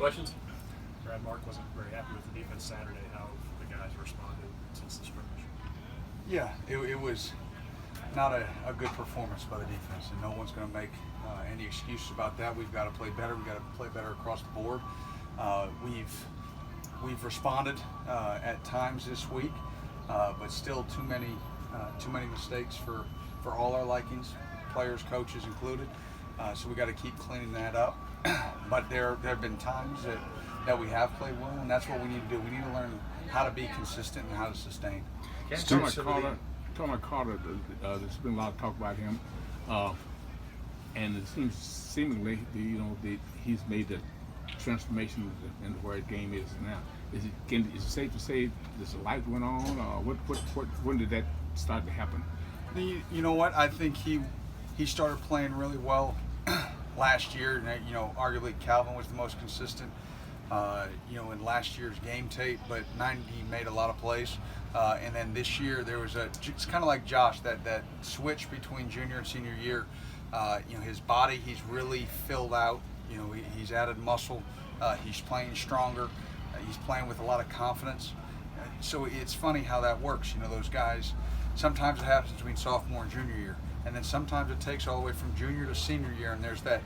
Questions? Brad, Mark wasn't very happy with the defense Saturday. How have the guys responded since the scrimmage? Yeah, it was not a good performance by the defense, and no one's going to make any excuses about that. We've got to play better. We've got to play better across the board. We've responded at times this week, but still too many mistakes for all our likings, players, coaches included. So we got to keep cleaning that up. But there have been times that we have played well, and that's what we need to do. We need to learn how to be consistent and how to sustain. Thomas Carter, there's been a lot of talk about him, and it seems seemingly he's made the transformation into where his game is now. Is it safe to say there's a light going on, or when did that start to happen? You know what? I think he started playing really well last year. Arguably Calvin was the most consistent, in last year's game tape, but 90 made a lot of plays. And then this year there was it's kind of like Josh, that switch between junior and senior year. His body, he's really filled out. He's added muscle. He's playing stronger. He's playing with a lot of confidence. So it's funny how that works. Those guys, sometimes it happens between sophomore and junior year. And then sometimes it takes all the way from junior to senior year, and there's that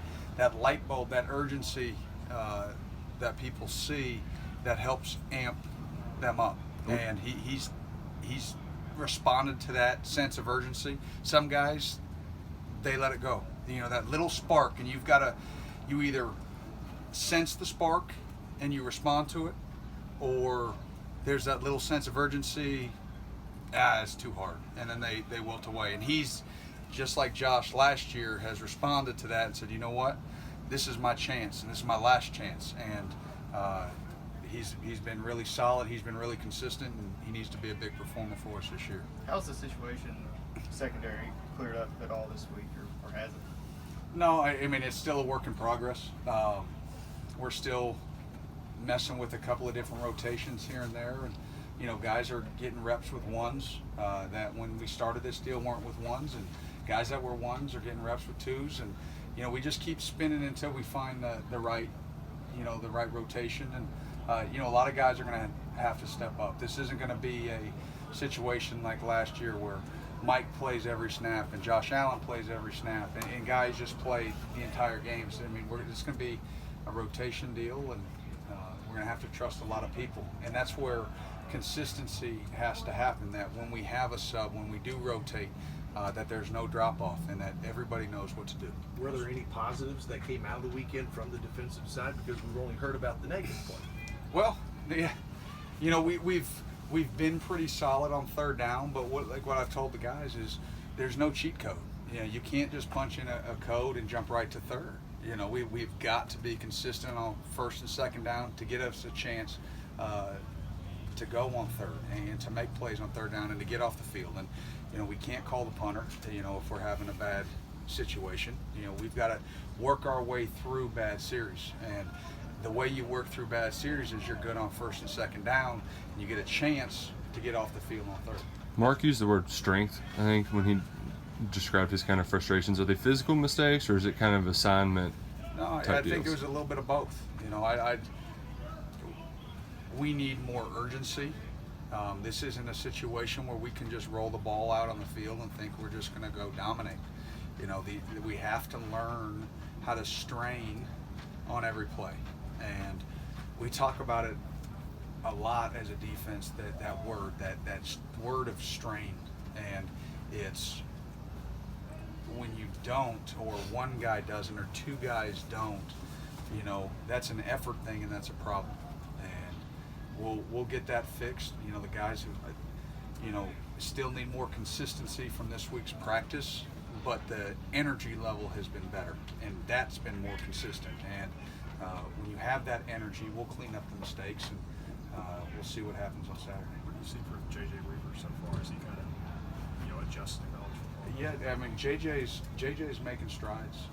light bulb, that urgency that people see that helps amp them up. And he's responded to that sense of urgency. Some guys, they let it go. That little spark, and you either sense the spark and you respond to it, or there's that little sense of urgency, it's too hard, and then they wilt away. And he's, just like Josh last year, has responded to that and said, you know what, this is my chance, and this is my last chance. And he's been really solid, he's been really consistent, and he needs to be a big performer for us this year. How's the situation secondary cleared up at all this week, or has it? No, I mean, it's still a work in progress. We're still messing with a couple of different rotations here and there, and guys are getting reps with ones that when we started this deal weren't with ones, and guys that were ones are getting reps with twos, and we just keep spinning until we find the right rotation. And a lot of guys are going to have to step up. This isn't going to be a situation like last year where Mike plays every snap and Josh Allen plays every snap, and guys just play the entire game. So, I mean, it's going to be a rotation deal, and we're going to have to trust a lot of people. And that's where consistency has to happen, that when we have a sub, when we do rotate, that there's no drop-off and that everybody knows what to do. Were there any positives that came out of the weekend from the defensive side? Because we've only heard about the negative point. Well, yeah, we've been pretty solid on third down, but what I've told the guys is there's no cheat code. You can't just punch in a code and jump right to third. We've got to be consistent on first and second down to get us a chance to go on third and to make plays on third down and to get off the field. And we can't call the punter if we're having a bad situation. We've got to work our way through bad series, and the way you work through bad series is you're good on first and second down, and you get a chance to get off the field on third. Mark used the word strength, I think, when he described his kind of frustrations. Are they physical mistakes, or is it kind of assignment? No, I think it was a little bit of both. We need more urgency. This isn't a situation where we can just roll the ball out on the field and think we're just going to go dominate. We have to learn how to strain on every play, and we talk about it a lot as a defense. That word of strain, and it's when you don't, or one guy doesn't, or two guys don't. That's an effort thing, and that's a problem. We'll get that fixed. The guys who, still need more consistency from this week's practice, but the energy level has been better, and that's been more consistent. And when you have that energy, we'll clean up the mistakes, and we'll see what happens on Saturday. What do you see for J.J. Weaver so far? Is he kind of, adjusting college football? Yeah, I mean, JJ's making strides.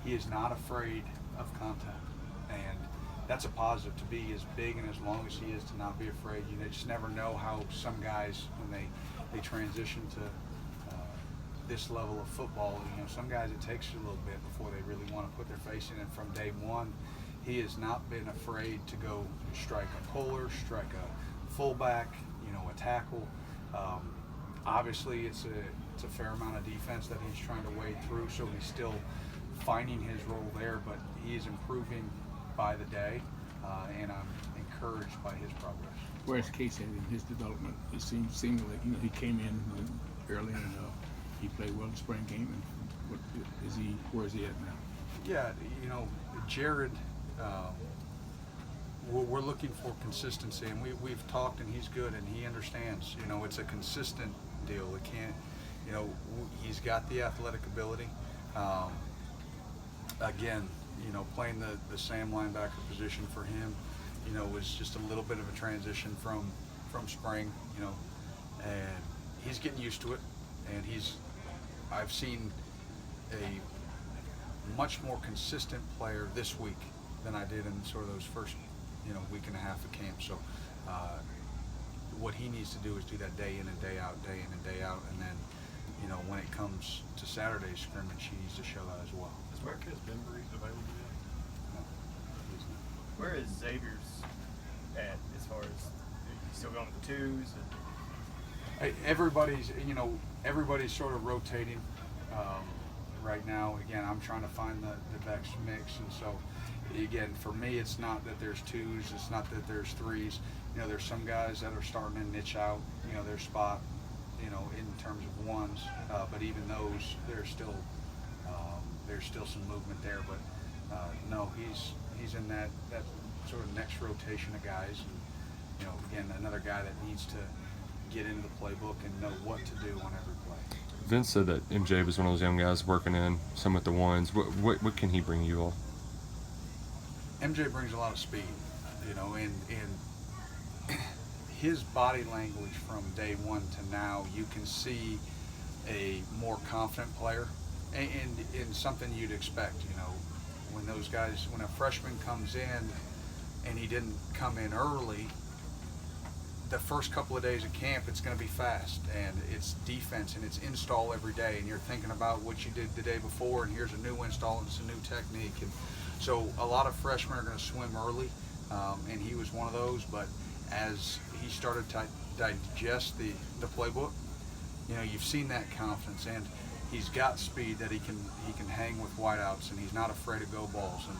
He is not afraid of contact, and that's a positive. To be as big and as long as he is, to not be afraid. You just never know how some guys, when they transition to this level of football, some guys, it takes you a little bit before they really want to put their face in it. From day one, he has not been afraid to go strike a puller, strike a fullback, a tackle. Obviously, it's a fair amount of defense that he's trying to wade through, so he's still finding his role there, but he is improving by the day, and I'm encouraged by his progress. Where's Case at in his development? It seemed like he came in early and he played well in the spring game. And where is he at now? Yeah, Jared, we're looking for consistency, and we've talked, and he's good, and he understands. It's a consistent deal. It can't, he's got the athletic ability. Again, playing the Sam linebacker position for him, was just a little bit of a transition from spring, and he's getting used to it, and I've seen a much more consistent player this week than I did in sort of those first, week and a half of camp. So what he needs to do is do that day in and day out, and then, when it comes to Saturday's scrimmage, he needs to show that as well. Is Marquez Bembry available yet? No, he's not. Where is Xavier's at as far as he's still going with the twos? Everybody's sort of rotating right now. Again, I'm trying to find the best mix, and so again, for me, it's not that there's twos, it's not that there's threes. There's some guys that are starting to niche out, their spot, in terms of ones, but even those, there's still some movement there. But no, he's in that sort of next rotation of guys, and again, another guy that needs to get into the playbook and know what to do on every play. Vince said that MJ was one of those young guys working in some with the ones. What can he bring you all? MJ brings a lot of speed, and his body language from day one to now, you can see a more confident player, and something you'd expect, when a freshman comes in and he didn't come in early, the first couple of days of camp, it's going to be fast, and it's defense, and it's install every day, and you're thinking about what you did the day before, and here's a new install, and it's a new technique. And so a lot of freshmen are going to swim early, and he was one of those. But as he started to digest the playbook, you've seen that confidence, and he's got speed that he can hang with wideouts, and he's not afraid to go balls. And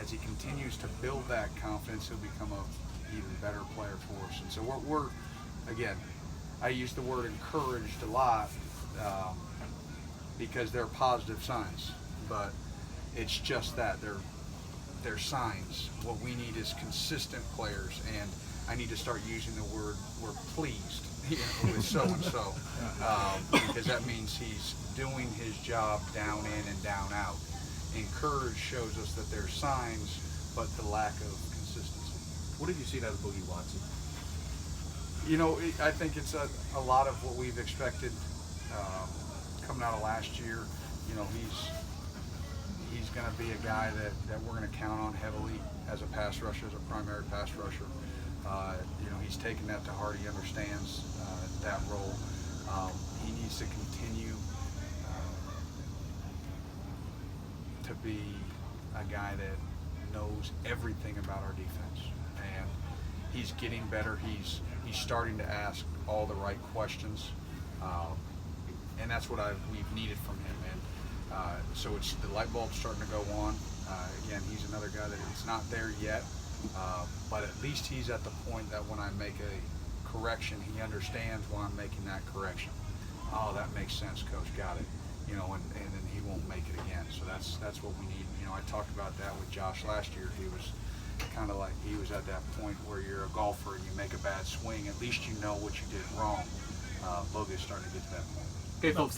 as he continues to build that confidence, he'll become a even better player for us. And so we're again, I use the word encouraged a lot because they're positive signs, but it's just that they're signs. What we need is consistent players, and I need to start using the word we're pleased with so-and-so, because that means he's doing his job down in and down out. Encouraged shows us that there's signs, but the lack of consistency. What have you seen out of Boogie Watson? I think it's a lot of what we've expected coming out of last year. He's going to be a guy that we're going to count on heavily as a pass rusher, as a primary pass rusher. He's taken that to heart. He understands that role. He needs to continue to be a guy that knows everything about our defense, and he's getting better. He's starting to ask all the right questions, and that's what we've needed from him. And so it's the light bulb's starting to go on. Again, he's another guy that it's not there yet, but at least he's at the point that when I make a correction, he understands why I'm making that correction. Oh, that makes sense, Coach. Got it. And then he won't make it again. So that's what we need. I talked about that with Josh last year. He was kind of like, he was at that point where you're a golfer and you make a bad swing. At least you know what you did wrong. Boga's starting to get to that point. Okay, folks.